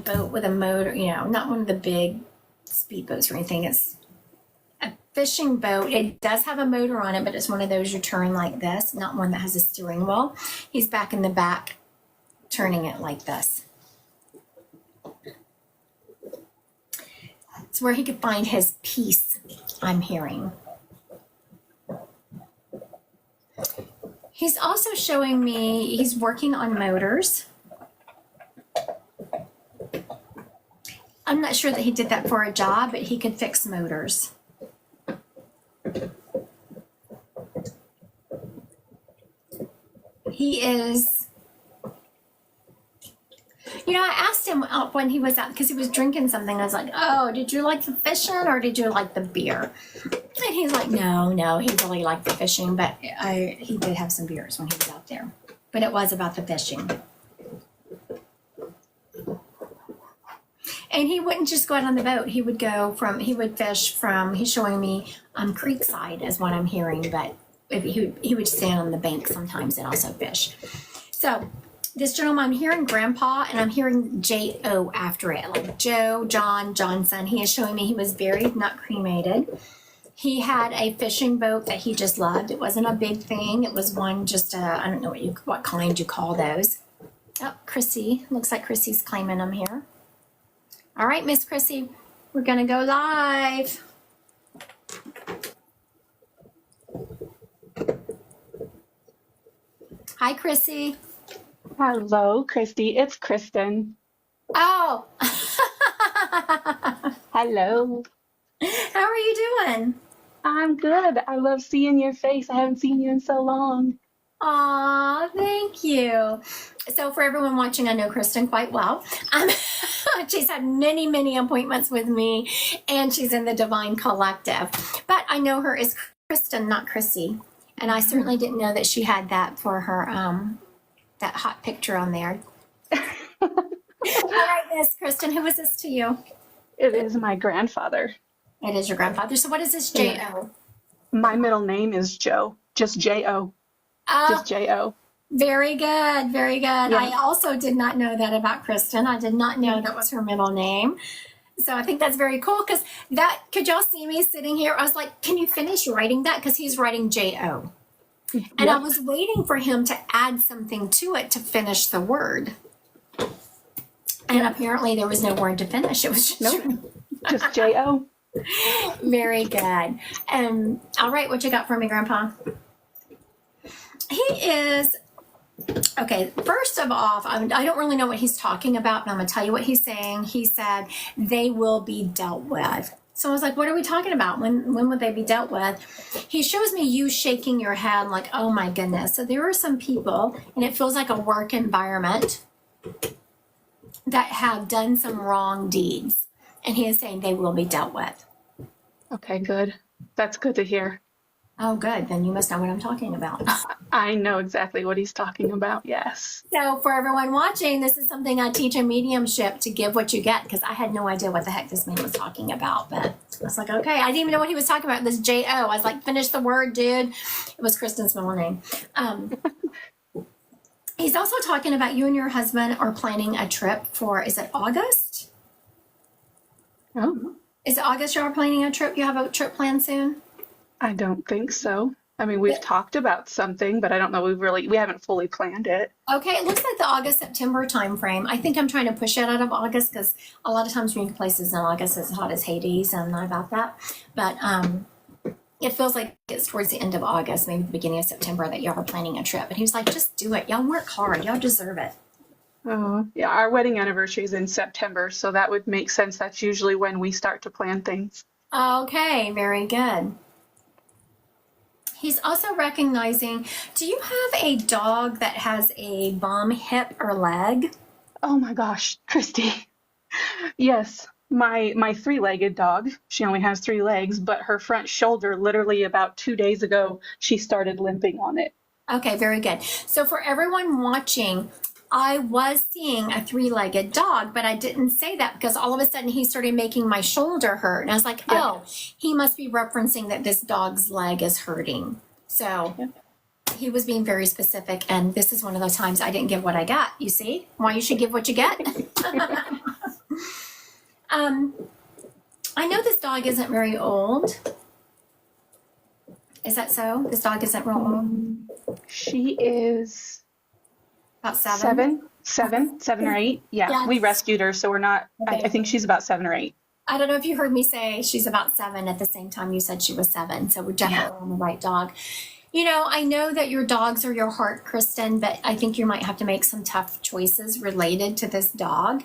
boat with a motor, not one of the big speedboats or anything. It's a fishing boat. It does have a motor on it, but it's one of those you turn like this, not one that has a steering wheel. He's back in the back turning it like this. It's where he could find his peace, I'm hearing. He's also showing me he's working on motors. I'm not sure that he did that for a job, but he could fix motors. He is, I asked him when he was out, because he was drinking something. I was like, oh, did you like the fishing or did you like the beer? And he's like, no, he really liked the fishing, but he did have some beers when he was out there. But it was about the fishing. And he wouldn't just go out on the boat. He would fish from, he's showing me Creekside is what I'm hearing, but he would stand on the bank sometimes and also fish. So this gentleman, I'm hearing Grandpa, and I'm hearing J-O after it, like Joe, John, Johnson. He is showing me he was buried, not cremated. He had a fishing boat that he just loved. It wasn't a big thing. It was one just, I don't know what kind you call those. Oh, Chrissy. Looks like Chrissy's claiming them here. All right, Miss Chrissy, we're going to go live. Hi, Chrissy. Hello, Christy. It's Kristen. Oh. Hello. How are you doing? I'm good. I love seeing your face. I haven't seen you in so long. Aw, thank you. So for everyone watching, I know Kristen quite well. She's had many, many appointments with me, and she's in the Divine Collective. But I know her as Kristen, not Chrissy. And I certainly didn't know that she had that for her, that hot picture on there. All right, Miss Kristen, who is this to you? It is my grandfather. It is your grandfather. So what is this J-O? My middle name is Joe. Just J-O. Oh, Just J-O. very good, very good. Yeah. I also did not know that about Kristen. I did not know that was her middle name. So I think that's very cool because could y'all see me sitting here? I was like, can you finish writing that? Because he's writing J-O. And I was waiting for him to add something to it to finish the word. And apparently there was no word to finish. It was just Nope. Just J-O. very good. All right, what you got for me, Grandpa? He is, okay, first of all, I don't really know what he's talking about, but I'm going to tell you what he's saying. He said, they will be dealt with. So I was like, what are we talking about? When would they be dealt with? He shows me you shaking your head like, oh my goodness. So there are some people, and it feels like a work environment, that have done some wrong deeds. And he is saying they will be dealt with. Okay, good. That's good to hear. Oh, good. Then you must know what I'm talking about. I know exactly what he's talking about. Yes. So for everyone watching, this is something I teach in mediumship, to give what you get, because I had no idea what the heck this man was talking about. But I was like, okay, I didn't even know what he was talking about. This J-O. I was like, finish the word, dude. It was Kristen's middle name. He's also talking about you and your husband are planning a trip for, is it August? Oh, Is it August you are planning a trip? You have a trip planned soon? I don't think so. I mean, we've talked about something, but I don't know. We haven't fully planned it. Okay, it looks like the August-September time frame. I think I'm trying to push it out of August because a lot of times we can places in August it's hot as Hades. I'm not about that. But it feels like it's towards the end of August, maybe the beginning of September, that y'all are planning a trip. And he was like, just do it. Y'all work hard. Y'all deserve it. Oh, yeah. Our wedding anniversary is in September, so that would make sense. That's usually when we start to plan things. Okay, very good. He's also recognizing, do you have a dog that has a bum hip or leg? Oh my gosh, Christy. Yes, my three-legged dog. She only has 3 legs, but her front shoulder, literally about 2 days ago, she started limping on it. Okay, very good. So for everyone watching, I was seeing a 3-legged dog, but I didn't say that because all of a sudden he started making my shoulder hurt. And I was like, oh, he must be referencing that this dog's leg is hurting. So he was being very specific. And this is one of those times I didn't give what I got. You see why you should give what you get? I know this dog isn't very old. Is that so? This dog isn't real old? She is About 7? 7 or 8. Yeah, Yeah. we rescued her, so we're not. Okay. I think she's about 7 or 8. I don't know if you heard me say she's about 7 at the same time you said she was 7. So we're definitely on the right dog. You know, I know that your dogs are your heart, Kristen, but I think you might have to make some tough choices related to this dog.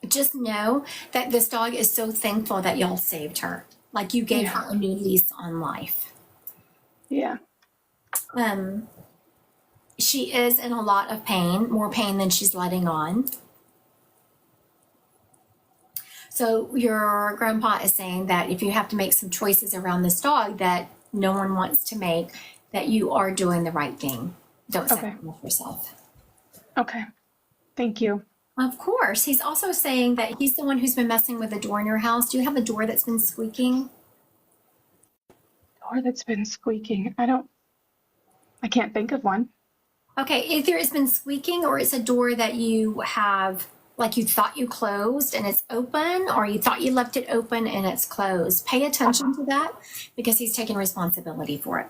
Just know that this dog is so thankful that y'all saved her. Like you gave her a new lease on life. Yeah. She is in a lot of pain, more pain than she's letting on. So your grandpa is saying that if you have to make some choices around this dog that no one wants to make, that you are doing the right thing. Don't Okay. second yourself. Okay. Thank you. Of course. He's also saying that he's the one who's been messing with the door in your house. Do you have a door that's been squeaking? Door that's been squeaking. I can't think of one. Okay, either it's been squeaking or it's a door that you have, like you thought you closed and it's open, or you thought you left it open and it's closed. Pay attention to that because he's taking responsibility for it.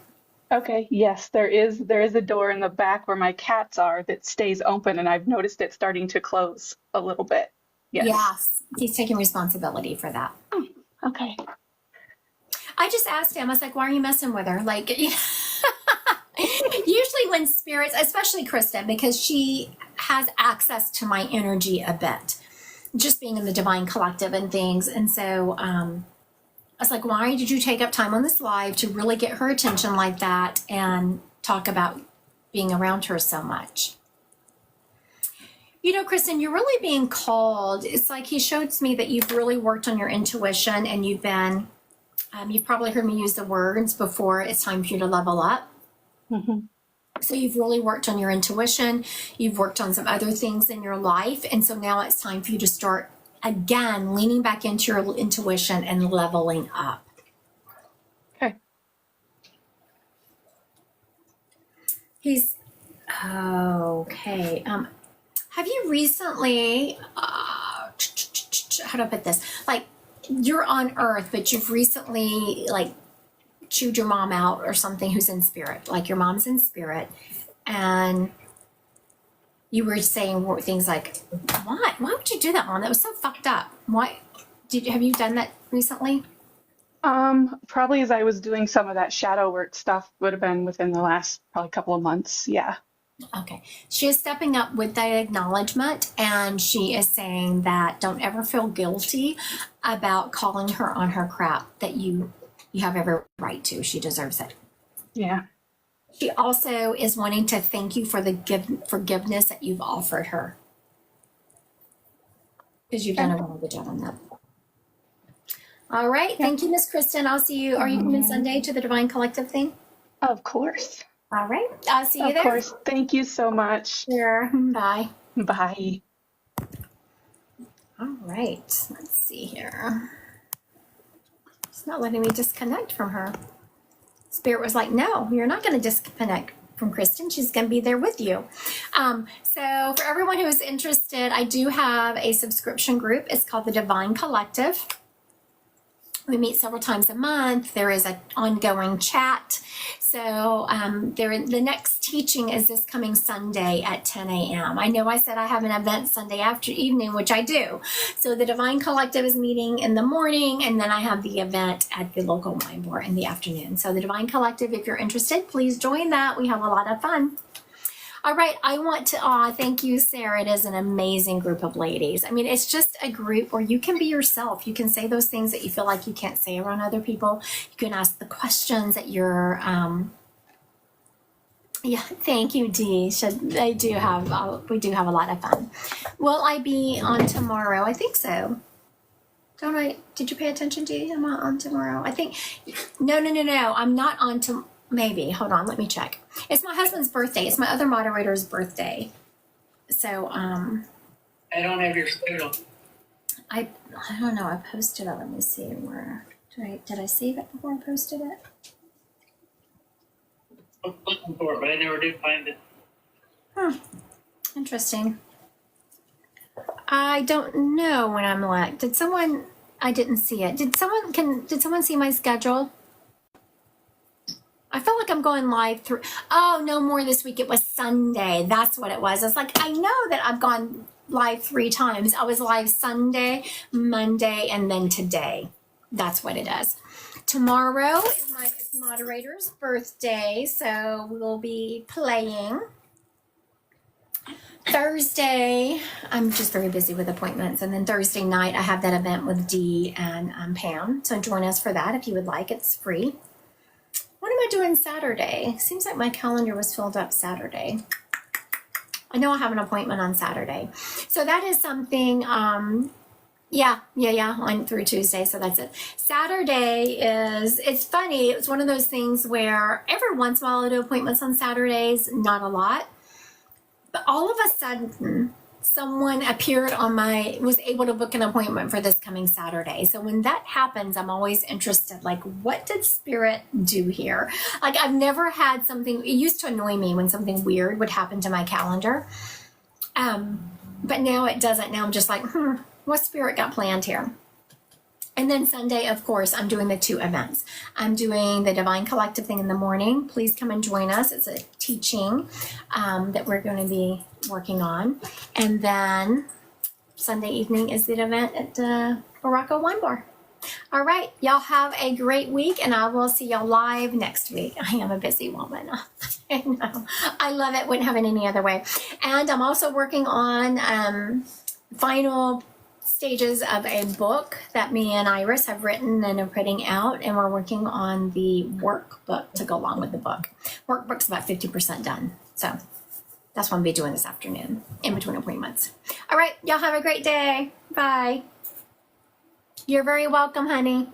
Okay, yes, there is a door in the back where my cats are that stays open, and I've noticed it starting to close a little bit. Yes. He's taking responsibility for that. Okay. I just asked him, I was like, why are you messing with her? Like, usually when spirits, especially Kristen, because she has access to my energy a bit, just being in the Divine Collective and things. And so I was like, why did you take up time on this live to really get her attention like that and talk about being around her so much? You know, Kristen, you're really being called. It's like he showed me that you've really worked on your intuition, and you've probably heard me use the words before, it's time for you to level up. Mm-hmm. So you've really worked on your intuition. You've worked on some other things in your life. And so now it's time for you to start again, leaning back into your intuition and leveling up. Okay. Okay. Have you recently, how do I put this? Like, you're on Earth, but you've recently, like, chewed your mom out or something who's in spirit. Like, your mom's in spirit. And you were saying things like, why would you do that, Mom? That was so fucked up. Why have you done that recently? Probably as I was doing some of that shadow work stuff would have been within the last probably couple of months. Yeah. Okay. She is stepping up with that acknowledgement, and she is saying that don't ever feel guilty about calling her on her crap, that you have every right to. She deserves it. Yeah. She also is wanting to thank you for the forgiveness that you've offered her, because you've done a really good job on that. All right. Thank you, Miss Kristen. I'll see you. Are you coming Sunday to the Divine Collective thing? Of course. All right. I'll see you there. Of course. Thank you so much. Sure. Bye. Bye. All right. Let's see here. It's not letting me disconnect from her. Spirit was like, no, you're not going to disconnect from Kristen. She's going to be there with you. So for everyone who is interested, I do have a subscription group. It's called the Divine Collective. We meet several times a month. There is an ongoing chat. So the next teaching is this coming Sunday at 10 a.m. I know I said I have an event Sunday evening, which I do. So the Divine Collective is meeting in the morning, and then I have the event at the local wine bar in the afternoon. So the Divine Collective, if you're interested, please join that. We have a lot of fun. All right, I want to thank you, Sarah. It is an amazing group of ladies. I mean, it's just a group where you can be yourself. You can say those things that you feel like you can't say around other people. You can ask the questions that you're, yeah, thank you, Dee. We do have a lot of fun. Will I be on tomorrow? I think so. Don't I? Did you pay attention, Dee? I'm not on tomorrow. I think, no. I'm not on tomorrow. Maybe. Hold on. Let me check. It's my husband's birthday. It's my other moderator's birthday. So, I don't have your schedule. I don't know. I posted it. Let me see where. Did I save it before I posted it? I was looking for it, but I never did find it. Interesting. I don't know when I'm like. I didn't see it. Did someone see my schedule? I feel like I'm going live through. Oh, no more this week. It was Sunday. That's what it was. It's like, I know that I've gone live 3 times. I was live Sunday, Monday, and then today. That's what it is. Tomorrow is my moderator's birthday, so we'll be playing. Thursday, I'm just very busy with appointments. And then Thursday night, I have that event with Dee and Pam. So join us for that if you would like. It's free. What am I doing Saturday? Seems like my calendar was filled up Saturday. I know I have an appointment on Saturday. So that is something, yeah, on through Tuesday. So that's it. Saturday it's funny. It's one of those things where every once in a while I do appointments on Saturdays, not a lot. But all of a sudden, someone was able to book an appointment for this coming Saturday. So when that happens, I'm always interested, like, what did Spirit do here? Like, I've never had something, it used to annoy me when something weird would happen to my calendar. But now it doesn't. Now I'm just like, what Spirit got planned here? And then Sunday, of course, I'm doing the 2 events. I'm doing the Divine Collective thing in the morning. Please come and join us. It's a teaching that we're going to be working on. And then Sunday evening is the event at Baracco Wine Bar. All right. Y'all have a great week, and I will see y'all live next week. I am a busy woman. I know. I love it. Wouldn't have it any other way. And I'm also working on final stages of a book that me and Iris have written and are putting out, and we're working on the workbook to go along with the book. Workbook's about 50% done. So that's what I'll be doing this afternoon in between appointments. All right, y'all have a great day. Bye. You're very welcome, honey.